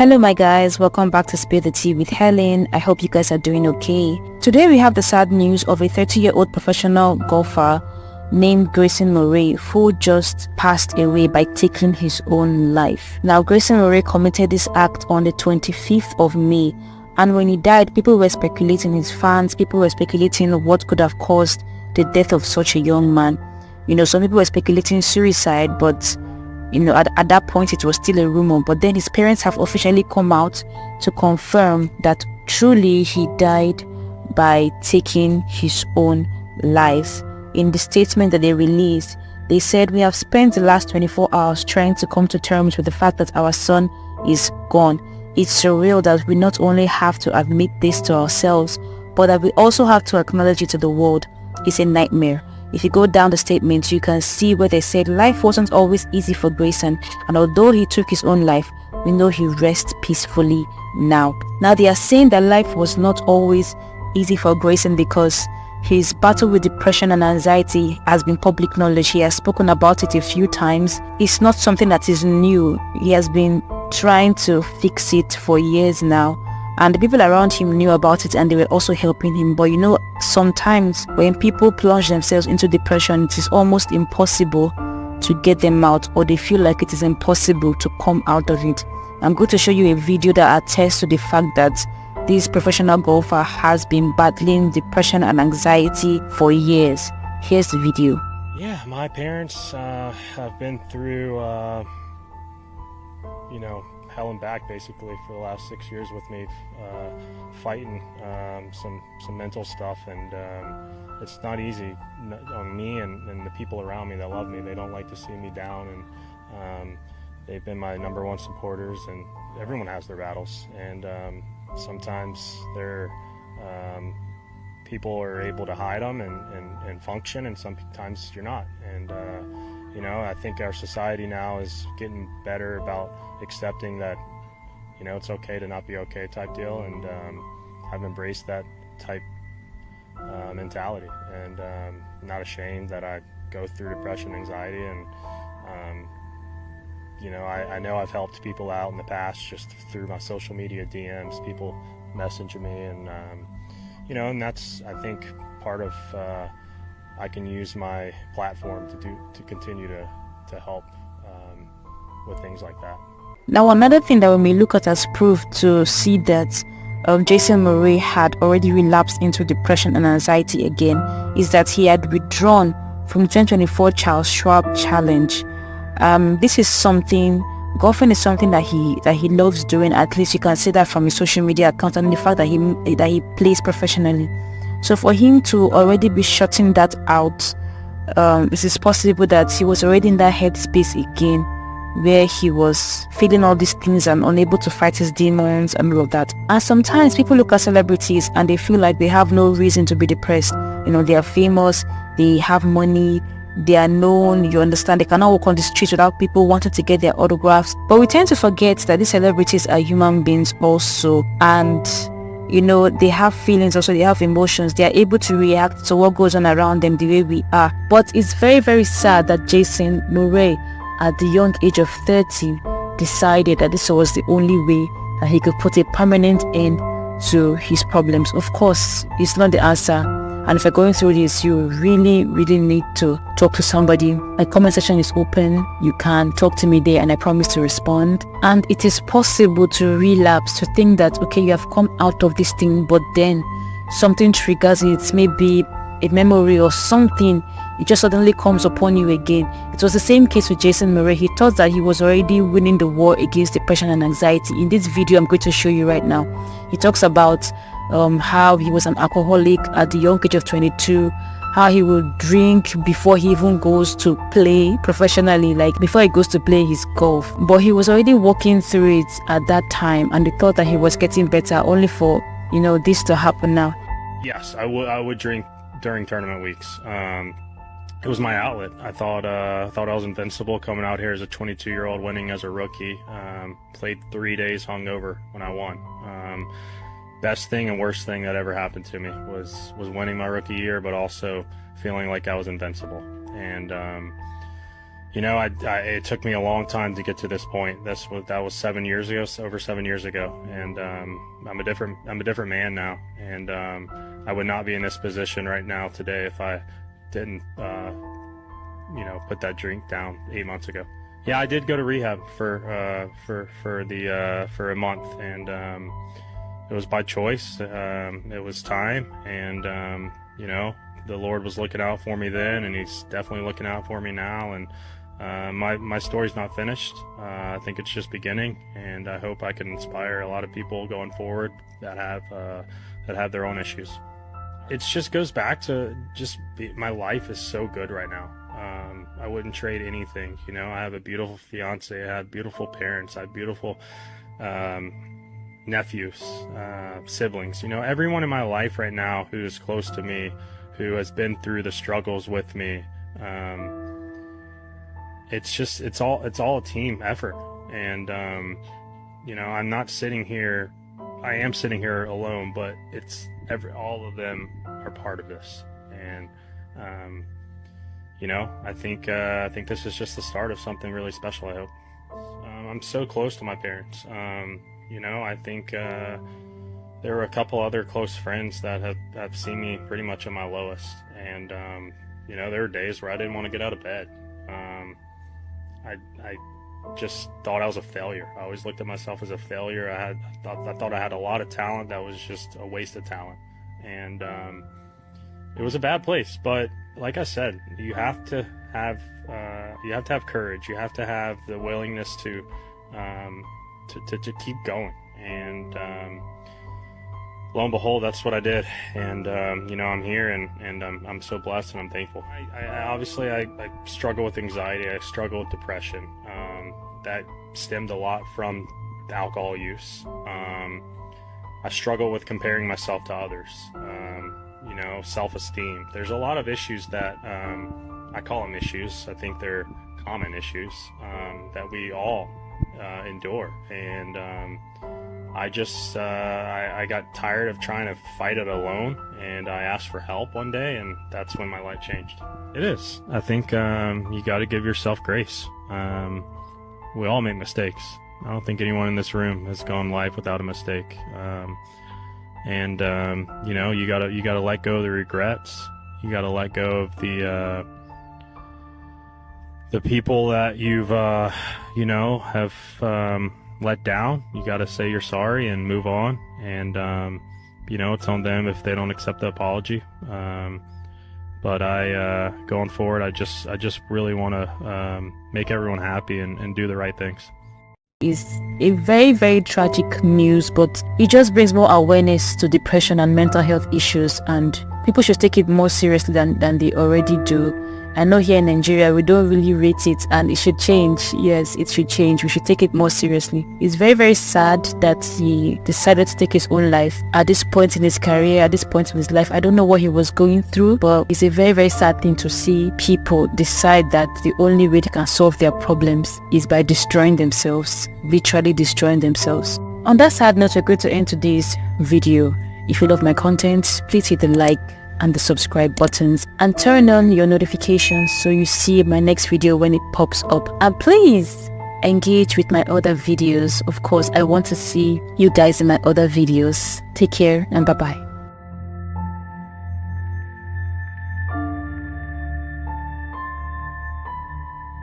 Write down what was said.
Hello my guys, welcome back to Spill the Tea with Helen. I hope you guys are doing okay. Today we have the sad news of a 30-year-old professional golfer named Grayson Murray who just passed away by taking his own life. Now Grayson Murray committed this act on the 25th of May, and when he died, people were speculating, his fans, people were speculating what could have caused the death of such a young man. Some people were speculating suicide, but at that point it was still a rumor. But then his parents have officially come out to confirm that truly he died by taking his own life. In the statement that they released, they said, "We have spent the last 24 hours trying to come to terms with the fact that our son is gone. It's surreal that we not only have to admit this to ourselves, but that we also have to acknowledge it to the world. It's a nightmare." If you go down the statement, you can see where they said life wasn't always easy for Grayson, and although he took his own life, we know he rests peacefully now. Now they are saying that life was not always easy for Grayson because his battle with depression and anxiety has been public knowledge. He has spoken about it a few times. It's not something that is new. He has been trying to fix it for years now, and the people around him knew about it and they were also helping him. But sometimes when people plunge themselves into depression, it is almost impossible to get them out, or they feel like it is impossible to come out of it. I'm going to show you a video that attests to the fact that this professional golfer has been battling depression and anxiety for years. Here's the video. Yeah, my parents have been through hell and back basically for the last 6 years with me, fighting some mental stuff, and it's not easy on me and the people around me that love me. They don't like to see me down, and they've been my number one supporters, and everyone has their battles, and sometimes people are able to hide them and function, and sometimes you're not. And I think our society now is getting better about accepting that it's okay to not be okay type deal, and I've embraced that type mentality, and not ashamed that I go through depression, anxiety, and I know I've helped people out in the past just through my social media DMs. People message me, and and that's, I think, part of I can use my platform to continue to help with things like that. Now another thing that we may look at as proof to see that Grayson Murray had already relapsed into depression and anxiety again is that he had withdrawn from the 2024 Charles Schwab Challenge. This is something, golfing is something that he loves doing. At least you can see that from his social media account, and the fact that he plays professionally. So for him to already be shutting that out, it is possible that he was already in that headspace again, where he was feeling all these things and unable to fight his demons and all of that. And sometimes people look at celebrities and they feel like they have no reason to be depressed. They are famous, they have money, they are known, you understand, they cannot walk on the streets without people wanting to get their autographs. But we tend to forget that these celebrities are human beings also, and they have feelings also, they have emotions, they are able to react to what goes on around them the way we are. But it's very, very sad that Grayson Murray, at the young age of 30, decided that this was the only way that he could put a permanent end to his problems. Of course, it's not the answer, and if you're going through this, you really, really need to talk to somebody. My comment section is open. You can talk to me there, and I promise to respond. And it is possible to relapse, to think that, okay, you have come out of this thing, but then something triggers it, maybe a memory or something, it just suddenly comes upon you again. It was the same case with Grayson Murray. He thought that he was already winning the war against depression and anxiety. In this video I'm going to show you right now, he talks about how he was an alcoholic at the young age of 22, how he would drink before he even goes to play professionally, like before he goes to play his golf. But he was already walking through it at that time, and he thought that he was getting better, only for this to happen now. Yes, I would drink during tournament weeks. It was my outlet. I thought I was invincible coming out here as a 22-year-old, winning as a rookie. Played 3 days hungover when I won. Best thing and worst thing that ever happened to me was winning my rookie year, but also feeling like I was invincible. And it took me a long time to get to this point. That was 7 years ago, over 7 years ago, and I'm a different man now, and I would not be in this position right now today if I didn't put that drink down 8 months ago. Yeah, I did go to rehab for a month, and it was by choice. It was time, and the Lord was looking out for me then, and He's definitely looking out for me now. And my story's not finished. I think it's just beginning, and I hope I can inspire a lot of people going forward that have their own issues. It just goes back to my life is so good right now. I wouldn't trade anything. I have a beautiful fiance. I have beautiful parents. I have beautiful nephews, siblings. Everyone in my life right now who is close to me, who has been through the struggles with me. It's all a team effort, and I'm not sitting here. I am sitting here alone, but all of them are part of this, and I think this is just the start of something really special. I hope. I'm so close to my parents. I think there were a couple other close friends that have seen me pretty much at my lowest, and there were days where I didn't want to get out of bed. I just thought I was a failure. I always looked at myself as a failure. I thought I had a lot of talent that was just a waste of talent, and it was a bad place. But like I said, you have to have courage. You have to have the willingness to keep going, and lo and behold, that's what I did. And I'm here, and I'm so blessed, and I'm thankful. I struggle with anxiety. I struggle with depression. That stemmed a lot from the alcohol use. I struggle with comparing myself to others. Self-esteem. There's a lot of issues that I call them issues. I think they're common issues that we all endure, and I got tired of trying to fight it alone, and I asked for help one day, and that's when my life changed. It is. I think you got to give yourself grace. We all make mistakes. I don't think anyone in this room has gone life without a mistake. You gotta let go of the regrets. You gotta let go of the people that you've have let down. You gotta say you're sorry and move on, and it's on them if they don't accept the apology. But going forward, I just really want to make everyone happy and do the right things. Is a very, very tragic news, but it just brings more awareness to depression and mental health issues, and people should take it more seriously than they already do. I know here in Nigeria we don't really rate it, and it should change. Yes, it should change. We should take it more seriously. It's very, very sad that he decided to take his own life at this point in his career, at this point in his life. I don't know what he was going through, but it's a very, very sad thing to see people decide that the only way they can solve their problems is by destroying themselves, literally destroying themselves. On that sad note, we're going to end today's video. If you love my content, please hit the like and the subscribe buttons, and turn on your notifications so you see my next video when it pops up. And please engage with my other videos. Of course, I want to see you guys in my other videos. Take care, and bye bye.